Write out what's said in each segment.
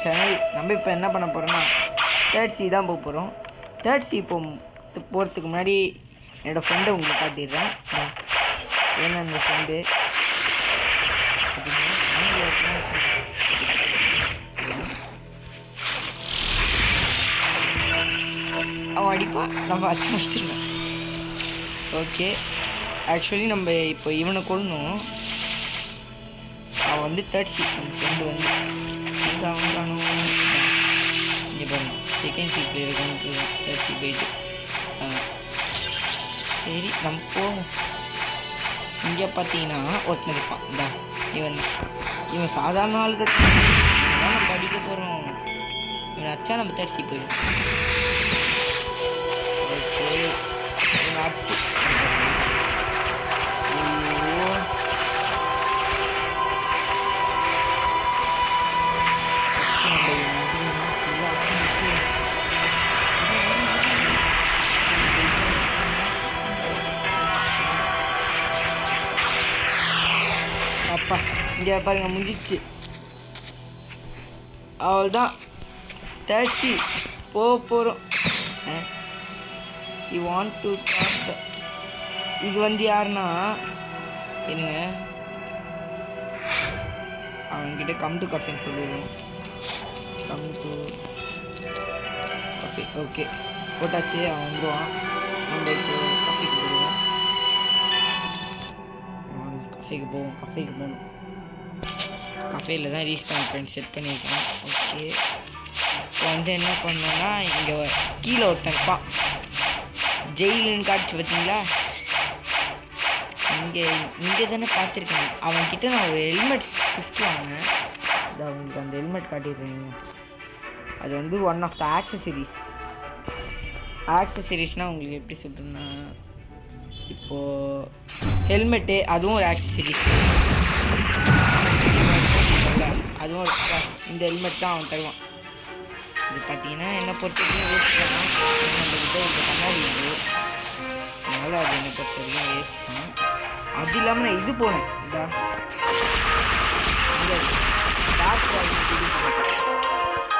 Channel. நம்ம இப்போ என்ன பண்ண போகிறோம்னா தேர்ட் சி தான் போக போகிறோம். தேர்ட் சி போகிறதுக்கு முன்னாடி என்னோடய ஃப்ரெண்டை உங்களுக்கு காட்டிடுறேன். ஏன்னா அந்த ஃப்ரெண்டு அவன் அடிப்பான், நம்ம அடிச்சு வச்சுருக்கோம். ஓகே, ஆக்சுவலி நம்ம இப்போ இவனை கொள்ளணும். அவன் வந்து தேர்ட் சீட், என் ஃப்ரெண்டு வந்து எங்கே அவன் காணும். இங்கே பாருங்க, செகண்ட் சீட்டில் இருக்கணும்ட்டு தேர்ட் சீட் போயிட்டு. சரி நம்ம போவோம். இங்கே பார்த்தீங்கன்னா ஒருத்தன் இருப்பான். இதான் இவன் சாதாரண ஆள் கட்டணும், நம்ம அடிக்க போகிறோம். இவன் அச்சா நம்ம தேர்ட் சீட் போயிடும். ஓகே, இவன் அடிச்சு அப்பா இங்கே பாருங்க முடிஞ்சிச்சு. அவள்தான் தேர்ட் சி போகிறோம். You want to talk. இது வந்து யாருன்னா என்னங்க, அவன்கிட்ட கம் டு கஃபேன்னு சொல்லிடுவோம். Come to cafe. ஓகே போட்டாச்சு, அவன் வந்துடுவான். நம்ம இப்போ கஃபேக்கு போடுவோம். கஃபேக்கு போகணும். கஃபேயில் தான் ரீஸ்பான் பாயிண்ட் செட் பண்ணியிருக்கேன். ஓகே, இப்போ வந்து என்ன பண்ணோன்னா இங்கே கீழே ஒருத்தன் இருப்பான். ஜெயிலுன்னு காட்டுச்சு பார்த்தீங்களா, இங்கே தானே பார்த்துருக்கேன். அவன்கிட்ட நான் ஒரு ஹெல்மெட் கிஃப்ட் வாங்கினேன். அது அவங்களுக்கு அந்த ஹெல்மெட் காட்டிடுறேங்க. அது வந்து ஒன் ஆஃப் த ஆக்சசரிஸ்னால் உங்களுக்கு எப்படி சொல்கிறேன்னா, இப்போது ஹெல்மெட்டு அதுவும் ஒரு ஆக்சசரிஸ், அதுவும் ஒரு இந்த ஹெல்மெட் தான் அவன் தருவான். இது பார்த்தீங்கன்னா என்னை பொறுத்தவரைக்கும் வேஸ்ட் பண்ணலாம். நம்மக்கிட்ட இந்த கண்ணாடி இருக்குது, அதனால் அது என்னை பொறுத்தவரைக்கும் வேஸ்ட் தான். அது இல்லாமல் நான் இது போனேன், இதா இந்த டார்க்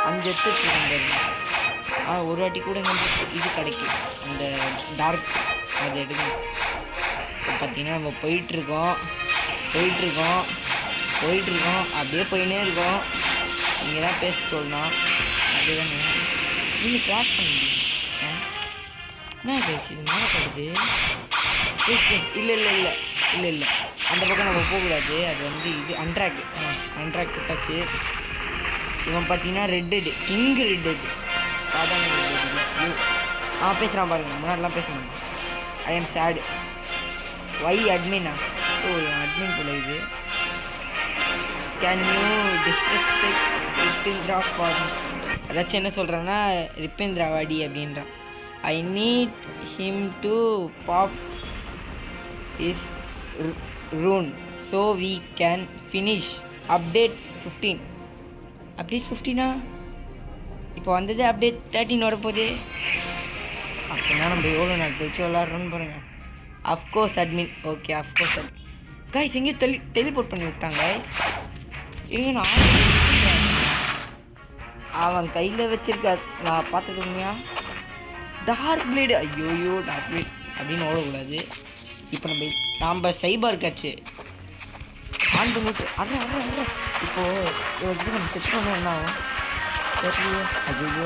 அஞ்சு எடுத்து வச்சுருக்கேன். ஒரு வாட்டி கூட இது கிடைக்கும், அந்த டார்க் அது எடுக்கணும். இப்போ பார்த்தீங்கன்னா நம்ம போயிட்டுருக்கோம், அப்படியே போயினே இருக்கோம். இங்கே தான் பேச சொல்லணும், அதுதானே நீங்கள் கிராஸ் பண்ண முடியும். என்ன பேசு இது மேலே படுது? இல்லை அந்த பக்கம் நம்ம போகக்கூடாது. அது வந்து இது அண்ட்ராக் விட்டாச்சு. இவன் பார்த்தீங்கன்னா ரெட்டு கிங் ரெட்டு, சாதாரண ரெட்டு. பேசுகிறான் பாருங்க, முன்னாடிலாம் பேச மாட்டேன். ஐ எம் சேடு ஒய் அட்மினா. அட்மின் போல இது. கேன் யூ டிஸ்ரெஸ்பெக்ட் ரிப்பேந்திரா ஃபார், அதாச்சும் என்ன சொல்கிறேன்னா ரிப்பேந்திரா வாடி அப்படின்றான். I need him to pop his rune so we can finish update 15. Update 15ஆ? இப்போ வந்தது அப்டேட் 13 வரப்போகுது. அப்படின்னா நம்ம எவ்வளோ நாள் கழிச்சு விளாட்றோன்னு பாருங்கள். Of course admin. Okay of course admin. Guys எங்கேயும் டெலிபோர்ட் பண்ணி விட்டாங்க. இருங்க, நான் அவன் கையில் வச்சிருக்க நான் பார்த்தது உண்மையா டார்க் பிளேடு. ஐயோயோ டார்க் பிளேட் அப்படின்னு ஓடக்கூடாது. இப்போ நம்ம சைபர் காச்சு ஆன் பண்ணிட்டு அட்ற இப்போது இவருக்கு நம்ம செட் பண்ண என்ன ஆகும் தெரியலையே. ஐயோ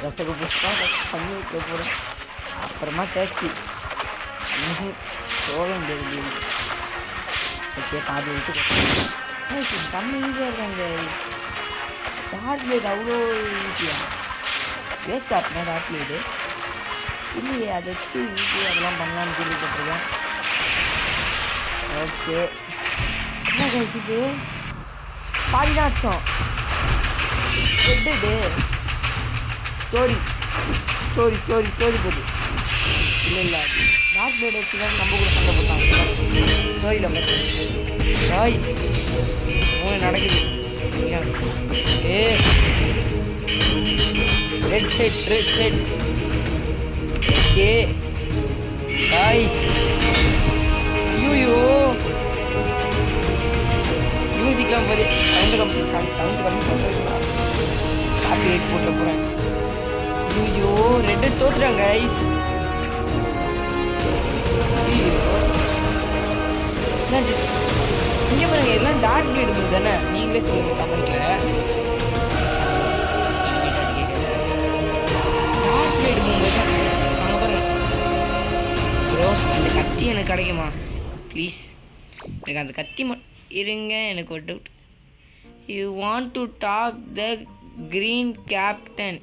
ரசக புஷ்பாக பண்ணி வைக்க போகிறோம். அப்புறமா டேக்ஸி போக முடியாது. ஓகே பாதி விட்டு கம்மி ஈஸியாக இருக்காங்க. டார்க் பிளேட் அவ்வளோ ஈஸியாக வேஸ்ட் ஆகுனா டார்க் பிளேடு இல்லையே, அதை வச்சு ஈஸியாக அதெல்லாம் பண்ணலான்னு கேள்விப்பட்டிருக்கேன். ஓகே என்ன கழிச்சுட்டு பாதி தான் வச்சோம். எட்டு ஸ்டோரி போகுது. இல்லை டார்க் பிளேட் வச்சு தான் நம்ம கூட சண்டை போட்டாங்க ஸ்டோரியில் பார்த்து. ராய்ஸ் மூணு நடக்குது. Red set okay Royce. ஐயோ மியூசிக்லாம் போது சவுண்டு கம்மி பண்ணுறீங்களா? காப்பிரைட் போட்டு போகிறேன். ஐயோ ரெட்டு தோத்துறாங்க கைஸ். இங்கே பாருங்க எல்லாம் டார்க் ப்ளேடு மூவ் தானே, நீங்களே சொல்லுங்க கமெண்ட்ல. டார்க் ப்ளேடு மூவ் அங்கே பாருங்க ப்ரோ. அந்த கத்தி எனக்கு கிடைக்குமா ப்ளீஸ்? எனக்கு அந்த கத்தி இருங்க. எனக்கு ஒரு doubt. You want to talk the green captain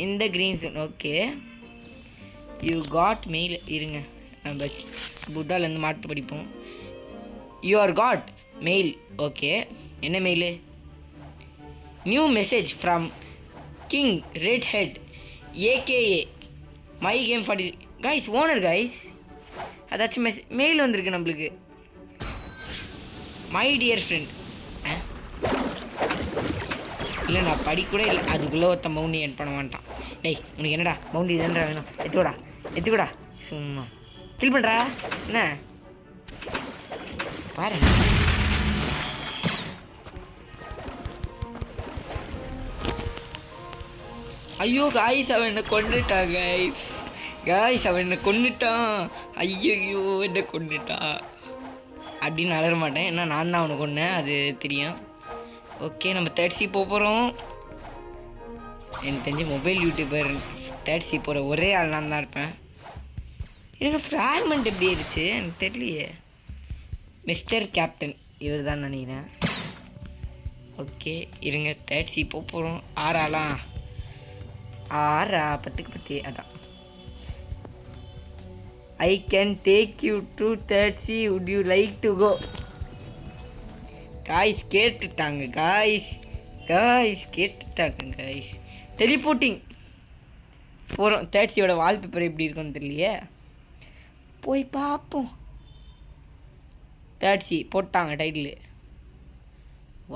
in the green zone. Okay you got mail. இருங்க நம்ம புத்தாலேருந்து மாற்று படிப்போம். You are got mail. Okay என்ன mail? New message from king red head AKA my game 40 guys owner guys. அதாச்சும் mail வந்திருக்கு நம்மளுக்கு. My dear friend. இல்லை நான் படிக்கூட இல்லை, அதுக்குள்ளே ஒருத்த மவுண்டி என் பண்ண மாட்டான். டேய் உனக்கு என்னடா மவுண்டி தான்டா வேணும், எத்துக்கூடா சும்மா கில் பண்ணுறா என்ன பாரு. ஐயோ காய்ஸ் அவன் என்னை கொண்டுட்டான் காய்ஸ் அவன் என்னை கொண்டுட்டான். ஐயோ என்னை கொண்டுட்டான் அப்படின்னு அலற மாட்டேன், ஏன்னா நான் தான் அவனை கொண்டேன் அது தெரியும். ஓகே நம்ம 30 போகிறோம். எனக்கு தெரிஞ்ச மொபைல் யூடியூபர் 30 போகிற ஒரே ஆள் நான் தான் இருப்பேன். எனக்கு ஃப்ராக்மெண்ட் எப்படி இருந்துச்சு எனக்கு தெரியலையே. மிஸ்டர் கேப்டன் இவர் தான் நினைக்கிறேன். ஓகே இருங்க 30 போகிறோம். 6 ஆளாம் 6 10க்கு 10 அதான். I can take you to 30. Would you like to go? Guys கேட்டுட்டாங்க guys. Teleporting போகிறோம். 30யோட வால்பேப்பர் எப்படி இருக்குன்னு தெரியலையே, போய் பார்ப்போம். 30 போட்டாங்க டைட்டில்.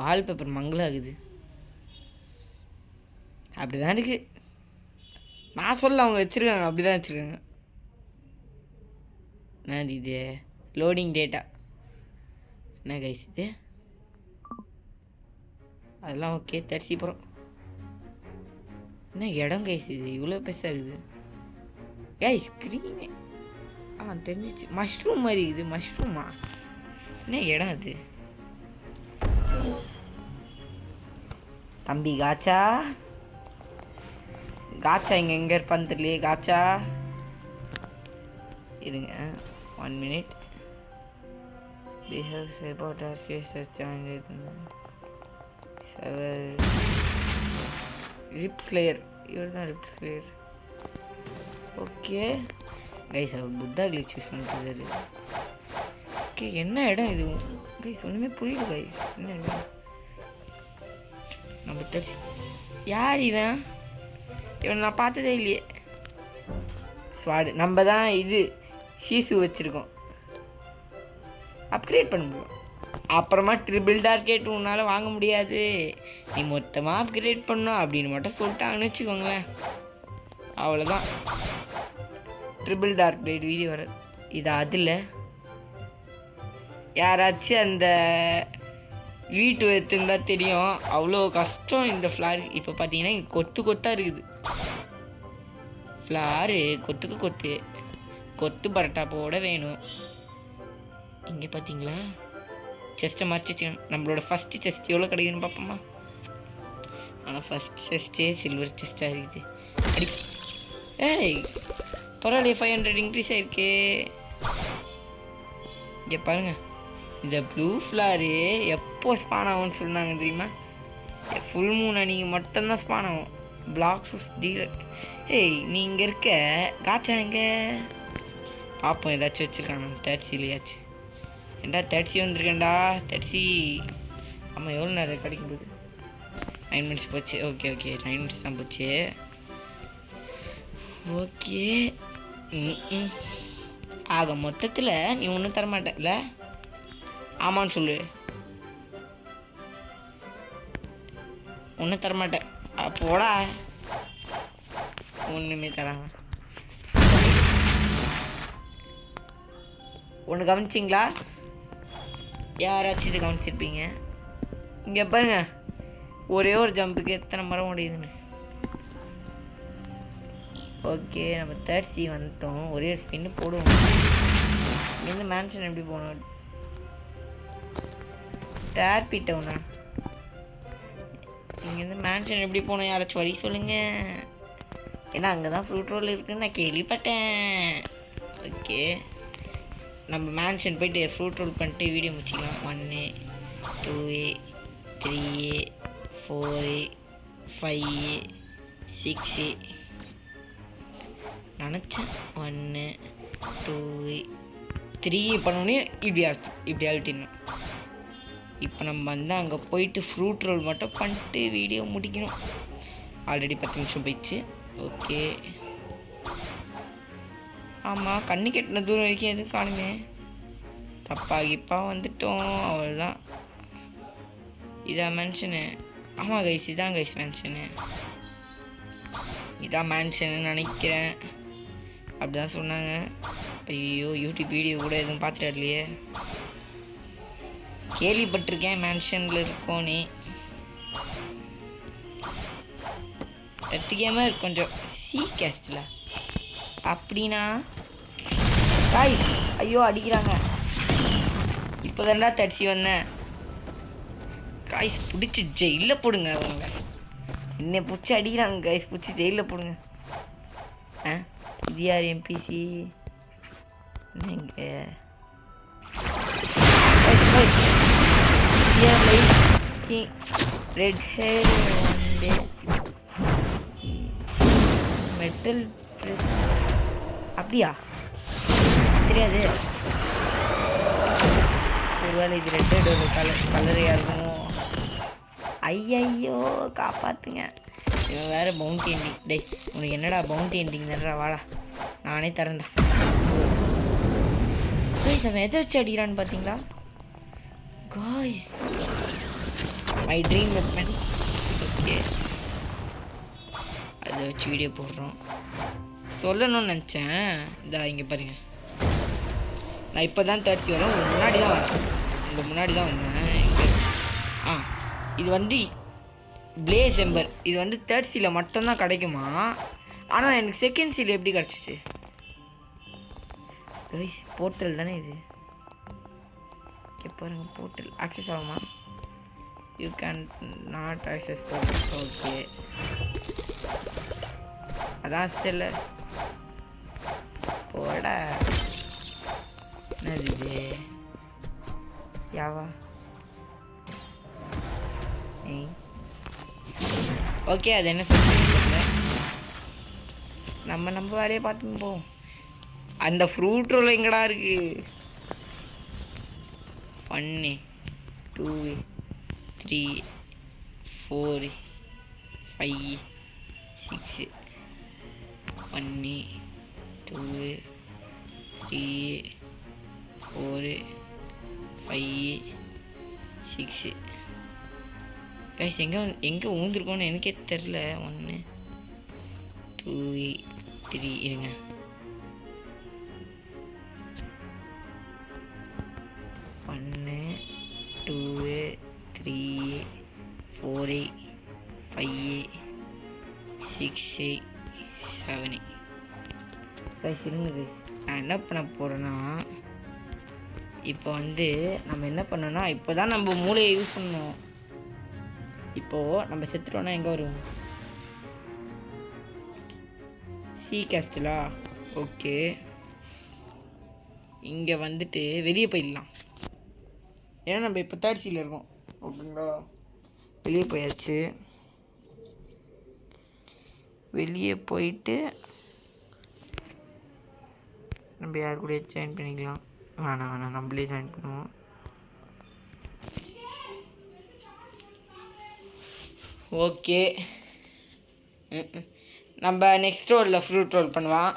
வால்பேப்பர் மங்களாகுது. அப்படி தான் இருக்குது. நான் சொல்ல அவங்க வச்சுருக்காங்க, அப்படி தான் வச்சுருக்காங்க. என்ன இது லோடிங் டேட்டா என்ன கைஸ் இது? அதெல்லாம் ஓகே 30 போகிறோம். என்ன இடம் கைஸ் இது இவ்வளோ பெருசாகுது கைஸ்? ஸ்க்ரீனே தெரிஞ்சிச்சு. மஷ்ரூம் மாதிரி இது. மஷ்ரூமா என்ன இடம் அது? தம்பி காச்சா இங்கே எங்கே இருப்பான்னு தெரியலையே. காச்சா இருங்க 1 minute. We have about our sisters joined Rip Slayer. இவர் தான் ரிப் ஸ்லேயர். ஓகே கைஸ் அவர் புத்தா கிளிச் யூஸ் பண்ணிட்டு. ஓகே என்ன இடம் இது கைஸ்? ஒன்றுமே புரியல கைஸ். என்ன இடம்? நம்ம தெரிச்சு யார் இவன் நான் பார்த்ததே இல்லையே. ஸ்வாடு நம்ம தான் இது ஷீசு வச்சுருக்கோம். அப்கிரேட் பண்ண முடியும். அப்புறமா ட்ரிபிள் டார்கெட் உன்னால் வாங்க முடியாது, நீ மொத்தமாக அப்கிரேட் பண்ணணும் அப்படின்னு மட்டும் சொல்லிட்டாங்கன்னு வச்சுக்கோங்களேன். அவ்வளோதான். ட்ரிபிள் டார்க் பிளேட் வீடியோ வர இது. அதில் யாராச்சும் அந்த வீட்டு எடுத்துருந்தா தெரியும் அவ்வளோ கஷ்டம் இந்த ஃப்ளார். இப்போ பார்த்தீங்கன்னா இங்கே கொத்தாக இருக்குது ஃப்ளாரு. கொத்து பரோட்டா போட வேணும். இங்கே பார்த்தீங்களா செஸ்ட்டை மறைச்சி வச்சுக்கணும். நம்மளோட ஃபஸ்ட்டு செஸ்ட் எவ்வளோ கிடைக்குதுன்னு பார்ப்போமா? ஆனால் ஃபஸ்ட் செஸ்ட்டே சில்வர் செஸ்ட்டாக இருக்குது. அடி ஏய் பரவாயில்லையே 500 இன்க்ரீஸ் ஆகிருக்கு. இங்கே பாருங்கள் இந்த ப்ளூ ஃப்ளாரு எப்போ ஸ்பான் ஆகும்னு சொன்னாங்க தெரியுமா? ஃபுல் மூணு அன்றைக்கி மட்டும்தான் ஸ்பான் ஆகும். Black foods dealer. ஏய் நீ இங்கே இருக்க காச்சா எங்கே பார்ப்போம். ஏதாச்சும் வச்சுருக்காங்க 30 ஏண்டா 30 வந்திருக்கேன்டா 30. ஆமாம் எவ்வளோ நேரம் கிடைக்கும் போது 9 minutes போச்சு. ஓகே 9 minutes தான் போச்சு. ஓகே ஆக மொத்தத்தில் நீ ஒன்றும் தரமாட்ட இல்லை? ஆமான்னு சொல்லு. ஒன்றும் தரமாட்டேன் போடா. ஒன்றுமே தராங்க. ஒன்று கவனிச்சிங்களா? யாராச்சும் இது கவனிச்சிருப்பீங்க. இங்கே பாருங்க ஒரே ஒரு ஜம்புக்கு எத்தனை மரம் முடியுதுன்னு. ஓகே நம்ம 3rd C வந்துட்டோம். ஒரே ஒரு ஸ்பின்னு போடுவோம். இங்கேருந்து மேன்ஷன் எப்படி போகணும்? டேர்பி டவுனா? இங்கேருந்து மேன்ஷன் எப்படி போகணும்? யாராச்சும் வழி சொல்லுங்க. ஏன்னா அங்கே தான் ஃப்ரூட் ரோல் இருக்குன்னு நான் கேள்விப்பட்டேன். ஓகே நம்ம மேன்ஷன் போய்ட்டு ஃப்ரூட் ரோல் பண்ணிட்டு வீடியோ முடிச்சிக்கலாம். 1 2 3 4 5 6 நினச்சேன். 1 2 3 பண்ணோன்னே இப்படி அழுத்திடணும். இப்போ நம்ம வந்து அங்கே போயிட்டு ஃப்ரூட் ரோல் மட்டும் பண்ணிட்டு வீடியோ முடிக்கணும். ஆல்ரெடி 10 நிமிஷம் போயிடுச்சு. ஓகே ஆமாம் கண்ணு கெட்டின தூரம் வரைக்கும் எதுவும் காணுமே. தப்பா வந்துட்டோம். அவ்வளோதான். இதான் மேன்ஷனு. ஆமாம் கைஸ் இதான் கைஸ் மேன்ஷனு. இதான் மேன்ஷன்னு நினைக்கிறேன். அப்படி தான் சொன்னாங்க. ஐயோ யூடியூப் வீடியோ கூட எதுவும் பார்த்துட்டு இல்லையே. கேள்விப்பட்டிருக்கேன் மேன்ஷனில் இருக்கோன்னு. எடுத்துக்காம இருக்கு கொஞ்சம். சி கேஸ்டில் அப்படின்னா காய். ஐயோ அடிக்கிறாங்க. இப்போ தான்டா 3rd C வந்தேன். காய்ஸ் பிடிச்சி ஜெயிலில் போடுங்க. அவங்க என்னை பிடிச்சி அடிக்கிறாங்க. காய்ஸ் பிடிச்சி ஜெயிலில் போடுங்க. இது யார் எம்பிசி? நீங்கள் ரெட் ஹேர் மெட்டல் அப்படியா? தெரியாது. ஒருவேளை இது ரெட் ஹேடோட கலரையாக இருக்குமோ? ஐயையோ காப்பாற்றுங்க. இவன் வேறு பவுண்டி எண்டிங். டேய் உனக்கு என்னடா பவுண்டி எண்டிங் தானடா? வாடா நானே தரேன்டா. காய்ஸ் அவன் எதை வச்சு அடிக்கிறான்னு பார்த்தீங்களா? Guys my dream weapon. Okay அதை வச்சு வீடியோ போடுறோம். சொல்லணும்னு நினச்சேன். இந்த இங்கே பாருங்க. நான் இப்போ தான் 3rd C வரும். முன்னாடி தான் வரேன். இந்த முன்னாடி தான் வந்தேன். இது வந்து பிளேஸ் எம்பர். இது வந்து 3rd C மட்டும்தான் கிடைக்குமா? ஆனால் எனக்கு 2nd C எப்படி கிடச்சிச்சு? போர்ட்டல் தானே இது. ஓகே பாருங்க போர்ட்டல் ஆக்சஸ் ஆகுமா? You can not access portal. Okay அதான் ஸ்டெல்ல போட. என்னது இது? யாவா? ஓகே அது என்ன சொல்லுங்க. நம்ம வேலையை பார்த்துன்னு போவோம். அந்த ஃப்ரூட் ரோல் எங்கடா இருக்கு? 1 2 3 4 5 6 1 2 3 4 5 6 கைஸ் எங்கே ஊந்துருக்கோன்னு எனக்கே தெரில. 1 2 3 இருங்க. 1 2 3 4 5 6 7 கைஸ் இருங்க கைஸ். நான் என்ன பண்ண போகிறேன்னா இப்போ வந்து நம்ம என்ன பண்ணோன்னா இப்போ தான் நம்ம மூளையை யூஸ் பண்ணணும். இப்போது நம்ம செத்துட்டோன்னா எங்கே வருவோம்? சி கேஸ்டலா? ஓகே இங்கே வந்துட்டு வெளியே போயிடலாம். ஏன்னா நம்ம இப்போ 3rd C இருக்கோம். ஓகேங்களா? வெளியே போயாச்சு. வெளியே போயிட்டு நம்ம யார் கூட ஜாயின் பண்ணிக்கலாம். வேணாம் நம்மளே ஜாயின் பண்ணுவோம். ஓகே நம்ம நெக்ஸ்ட் ரோலில் ஃப்ரூட் ரோல் பண்ணுவான்.